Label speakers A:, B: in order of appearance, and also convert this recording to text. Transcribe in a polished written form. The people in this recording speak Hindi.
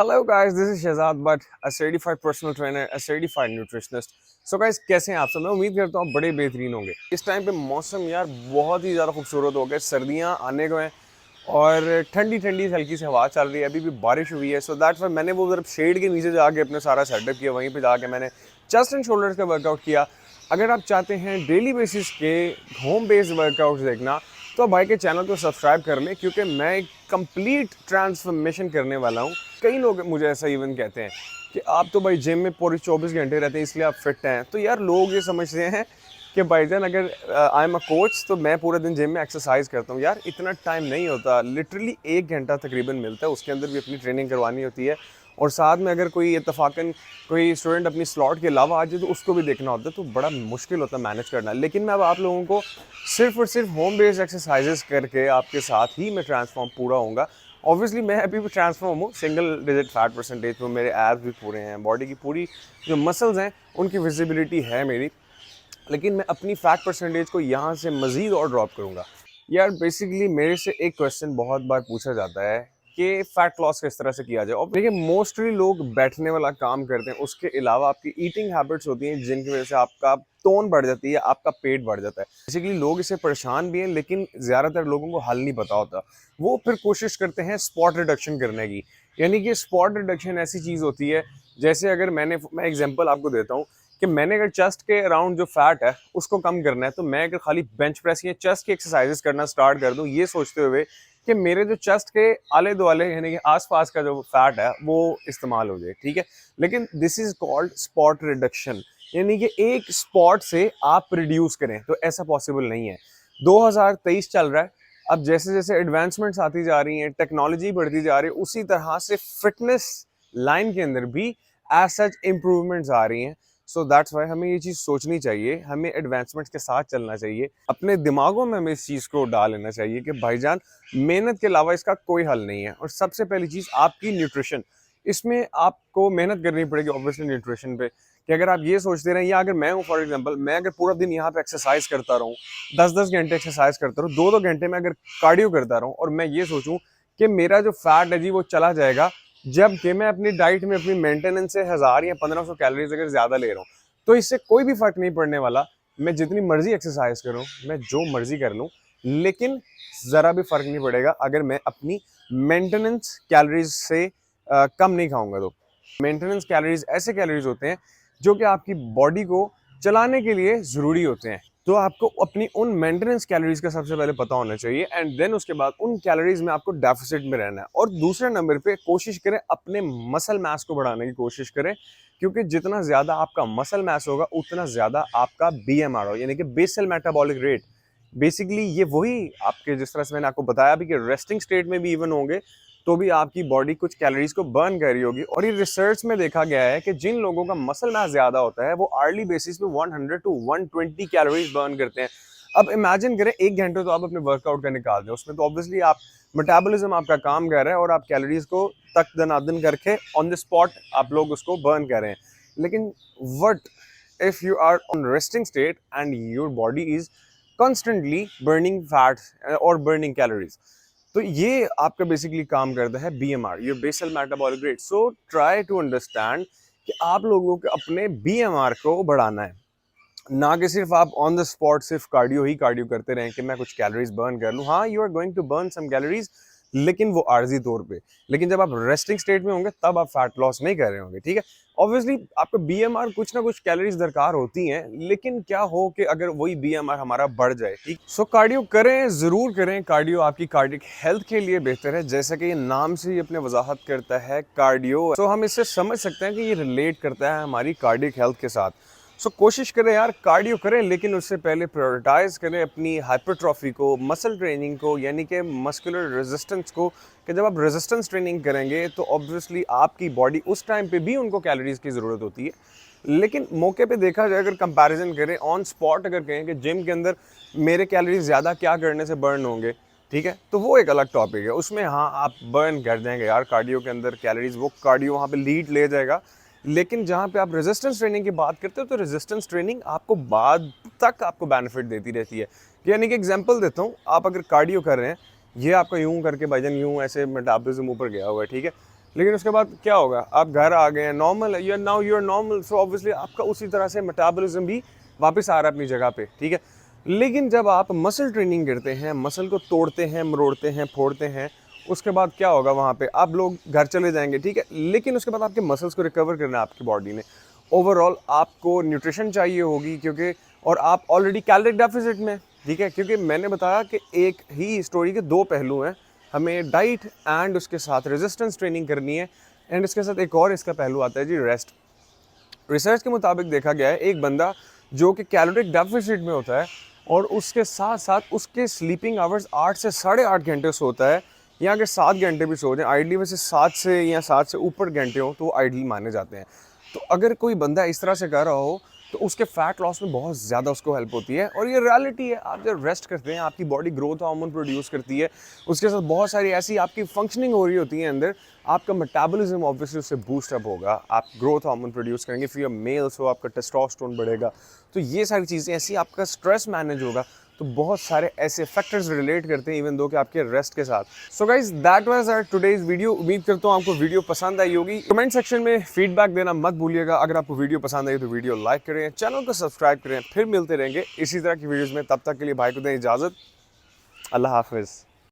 A: Hello guys, this is Shahzad Bhatt, a certified personal trainer, a certified nutritionist. So guys, कैसे हैं आप सब? मैं उम्मीद करता हूँ बड़े बेहतरीन होंगे। इस टाइम पे मौसम यार बहुत ही ज़्यादा खूबसूरत हो गया, सर्दियाँ आने को हैं और ठंडी ठंडी हल्की सी हवा चल रही है, अभी भी बारिश हुई है। सो दैट्स वाई मैंने वो उधर शेड के नीचे जाके अपने सारा सेटअप किया, वहीं पे जाके मैंने चेस्ट एंड शोल्डर्स का वर्कआउट किया। अगर आप चाहते हैं डेली बेसिस के होम बेस्ड वर्कआउट्स देखना तो भाई के चैनल को सब्सक्राइब कर लें, क्योंकि मैं एक कंप्लीट ट्रांसफॉर्मेशन करने वाला हूँ। कई लोग मुझे ऐसा इवन कहते हैं कि आप तो भाई जिम में पूरे 24 घंटे रहते हैं इसलिए आप फिट हैं। तो यार लोग ये समझते हैं कि भाईजान अगर आई एम अ कोच तो मैं पूरे दिन जिम में एक्सरसाइज करता हूँ। यार इतना टाइम नहीं होता, लिटरली 1 घंटा तकरीबन मिलता है, उसके अंदर भी अपनी ट्रेनिंग करवानी होती है। और साथ में अगर कोई इत्तफाकन कोई स्टूडेंट अपनी स्लॉट के अलावा आ जाए तो उसको भी देखना होता है, तो बड़ा मुश्किल होता है मैनेज करना। लेकिन मैं अब आप लोगों को सिर्फ और सिर्फ होम बेस्ड एक्सरसाइजेस करके आपके साथ ही मैं ट्रांसफॉर्म पूरा होऊंगा। ऑब्वियसली मैं अभी भी ट्रांसफॉर्म हूँ, सिंगल डिजिट फैट परसेंटेज पे, मेरे एब्स भी पूरे हैं, बॉडी की पूरी जो मसल्स हैं उनकी विजिबिलिटी है मेरी। लेकिन मैं अपनी फैट परसेंटेज को यहाँ से मज़ीद और ड्रॉप करूँगा। यार बेसिकली मेरे से एक क्वेश्चन बहुत बार पूछा जाता है कि फ़ैट लॉस किस तरह से किया जाए। और देखिए मोस्टली लोग बैठने वाला काम करते हैं, उसके अलावा आपकी ईटिंग हैबिट्स होती हैं जिनकी वजह से आपका टोन बढ़ जाती है, आपका पेट बढ़ जाता है। बेसिकली लोग इससे परेशान भी हैं, लेकिन ज़्यादातर लोगों को हल नहीं पता होता। वो फिर कोशिश करते हैं स्पॉट रिडक्शन करने की। यानी कि स्पॉट रिडक्शन ऐसी चीज़ होती है, जैसे अगर मैं एग्जांपल आपको देता हूँ कि मैंने अगर चेस्ट के अराउंड जो फैट है उसको कम करना है, तो मैं अगर खाली बेंच प्रेस या चेस्ट की एक्सरसाइजेस करना स्टार्ट कर दूं ये सोचते हुए कि मेरे जो चेस्ट के आले दुआले यानी कि आसपास का जो फैट है वो इस्तेमाल हो जाए, ठीक है। लेकिन this is called spot reduction, यानी कि एक स्पॉट से आप रिड्यूस करें, तो ऐसा पॉसिबल नहीं है। 2023 चल रहा है, अब जैसे जैसे एडवांसमेंट्स आती जा रही हैं, टेक्नोलॉजी बढ़ती जा रही है, उसी तरह से फिटनेस लाइन के अंदर भी एज सच इम्प्रूवमेंट्स आ रही हैं। सो दैट्स वाई हमें ये चीज़ सोचनी चाहिए, हमें एडवांसमेंट्स के साथ चलना चाहिए। अपने दिमागों में हमें इस चीज़ को डाल लेना चाहिए कि भाईजान मेहनत के अलावा इसका कोई हल नहीं है। और सबसे पहली चीज़ आपकी न्यूट्रिशन, इसमें आपको मेहनत करनी पड़ेगी ऑब्वियसली न्यूट्रिशन पे। कि अगर आप ये सोचते रहें, या अगर मैं हूँ फॉर एग्जांपल, मैं अगर पूरा दिन यहाँ पे एक्सरसाइज करता रहूँ, 10-10 घंटे एक्सरसाइज करता रहूँ, 2-2 घंटे में अगर कार्डियो करता रहूँ, और मैं ये सोचूं कि मेरा जो फैट है जी वो चला जाएगा, जबकि मैं अपनी डाइट में अपनी मेंटेनेंस से 1000 या 1500 कैलोरीज अगर ज़्यादा ले रहा हूँ, तो इससे कोई भी फर्क नहीं पड़ने वाला। मैं जितनी मर्जी एक्सरसाइज करूँ, मैं जो मर्जी कर लूँ, लेकिन ज़रा भी फर्क नहीं पड़ेगा अगर मैं अपनी मेंटेनेंस कैलोरीज से कम नहीं खाऊंगा। तो मेंटेनेंस कैलोरीज ऐसे कैलोरीज होते हैं जो कि आपकी बॉडी को चलाने के लिए ज़रूरी होते हैं। तो आपको अपनी उन मेंटेनेंस कैलोरीज का सबसे पहले पता होना चाहिए, एंड देन उसके बाद उन कैलोरीज में आपको डेफिसिट में रहना है। और दूसरे नंबर पे कोशिश करें अपने मसल मास को बढ़ाने की कोशिश करें, क्योंकि जितना ज़्यादा आपका मसल मास होगा उतना ज़्यादा आपका बीएमआर हो, यानी कि बेसल मेटाबॉलिक रेट। बेसिकली ये वही आपके, जिस तरह से मैंने आपको बताया भी कि रेस्टिंग स्टेट में भी इवन होंगे तो भी आपकी बॉडी कुछ कैलोरीज को बर्न कर रही होगी। और ये रिसर्च में देखा गया है कि जिन लोगों का मसल मास ज्यादा होता है वो अर्ली बेसिस पे 100 टू 120 कैलोरीज बर्न करते हैं। अब इमेजिन करें 1 घंटे तो आप अपने वर्कआउट का निकाल दें, उसमें तो ऑब्वियसली आप मेटाबॉलिज्म आपका काम कर रहा है और आप कैलोरीज को तक दनादन करके ऑन द स्पॉट आप लोग उसको बर्न कर रहे हैं। लेकिन what if you are on resting state and your body is constantly burning fats और बर्निंग कैलोरीज, तो ये आपका बेसिकली काम करता है BMR, your basal metabolic rate. So try to understand कि आप लोगों को अपने बीएमआर को बढ़ाना है, ना कि सिर्फ आप ऑन द स्पॉट सिर्फ कार्डियो ही कार्डियो करते रहें कि मैं कुछ कैलोरीज बर्न कर लूँ। हाँ, you are going to burn some calories, लेकिन वो आर्जी तौर पे। लेकिन जब आप रेस्टिंग स्टेट में होंगे तब आप फैट लॉस नहीं कर रहे होंगे, ठीक है। ऑब्वियसली आपको बीएमआर कुछ ना कुछ कैलोरीज दरकार होती हैं, लेकिन क्या हो कि अगर वही बीएमआर हमारा बढ़ जाए, ठीक। सो कार्डियो करें, जरूर करें। कार्डियो आपकी कार्डियक हेल्थ के लिए बेहतर है, जैसा कि ये नाम से ही अपने वजाहत करता है कार्डियो। सो हम इससे समझ सकते हैं कि ये रिलेट करता है हमारी कार्डियक हेल्थ के साथ। सो कोशिश करें यार कार्डियो करें, लेकिन उससे पहले प्रायोरिटाइज करें अपनी हाइपरट्रॉफी को, मसल ट्रेनिंग को, यानी कि मस्कुलर रेजिस्टेंस को। कि जब आप रेजिस्टेंस ट्रेनिंग करेंगे तो ऑब्वियसली आपकी बॉडी उस टाइम पे भी उनको कैलोरीज की ज़रूरत होती है। लेकिन मौके पे देखा जाए, अगर कंपैरिजन करें ऑन स्पॉट, अगर कहें कि जिम के अंदर मेरे कैलोरीज ज़्यादा क्या करने से बर्न होंगे, ठीक है, तो वो एक अलग टॉपिक है। उसमें हाँ आप बर्न कर देंगे यार कार्डियो के अंदर कैलोरीज, वो कार्डियो वहाँ पे लीड ले जाएगा। लेकिन जहाँ पे आप रेजिस्टेंस ट्रेनिंग की बात करते हो तो रेजिस्टेंस ट्रेनिंग आपको बाद तक आपको बेनिफिट देती रहती है। यानी कि एग्जांपल देता हूँ, आप अगर कार्डियो कर रहे हैं, ये आपका यूं करके भाईजान यूं ऐसे मेटाबॉलिज्म ऊपर गया हुआ है, ठीक है। लेकिन उसके बाद क्या होगा, आप घर आ गए हैं, नॉर्मल है, you are normal, so obviously आपका उसी तरह से मेटाबॉलिज्म भी वापस आ रहा है अपनी जगह पे, ठीक है। लेकिन जब आप मसल ट्रेनिंग करते हैं, मसल को तोड़ते हैं, मरोड़ते हैं, फोड़ते हैं, उसके बाद क्या होगा, वहाँ पे आप लोग घर चले जाएंगे, ठीक है, लेकिन उसके बाद आपके मसल्स को रिकवर करना है आपकी बॉडी ने। ओवरऑल आपको न्यूट्रिशन चाहिए होगी, क्योंकि और आप ऑलरेडी कैलोरिक डेफिसिट में, ठीक है, क्योंकि मैंने बताया कि एक ही स्टोरी के दो पहलू हैं, हमें डाइट एंड उसके साथ रेजिस्टेंस ट्रेनिंग करनी है, एंड इसके साथ एक और इसका पहलू आता है जी, रेस्ट। रिसर्च के मुताबिक देखा गया है, एक बंदा जो कि कैलोरिक डेफिसिट में होता है और उसके साथ साथ उसके स्लीपिंग आवर्स 8 से 8.5 घंटे सोता है, या अगर 7 घंटे भी सो जाए, आइडली वैसे 7 से या 7 से ऊपर घंटे हो तो वो आइडली माने जाते हैं। तो अगर कोई बंदा इस तरह से कर रहा हो तो उसके फैट लॉस में बहुत ज़्यादा उसको हेल्प होती है, और ये रियलिटी है। आप जब रेस्ट करते हैं आपकी बॉडी ग्रोथ हार्मोन प्रोड्यूस करती है, उसके साथ बहुत सारी ऐसी आपकी फंक्शनिंग हो रही होती है अंदर, आपका मेटाबॉलिज्म ऑब्वियसली उससे बूस्ट अप होगा, आप ग्रोथ हार्मोन प्रोड्यूस करेंगे, फिर मेल्स हो आपका टेस्टोस्टेरोन बढ़ेगा, तो ये सारी चीज़ें ऐसी, आपका स्ट्रेस मैनेज होगा। तो बहुत सारे ऐसे फैक्टर्स रिलेट करते हैं इवन दो कि आपके रेस्ट के साथ। So guys that was our today's video. उम्मीद करता हूँ आपको वीडियो पसंद आई होगी। कमेंट सेक्शन में फीडबैक देना मत भूलिएगा। अगर आपको वीडियो पसंद आई तो वीडियो लाइक करें, चैनल को सब्सक्राइब करें। फिर मिलते रहेंगे इसी तरह की वीडियोज़ में, तब तक के लिए भाई को दें इजाज़त। अल्लाह हाफिज़।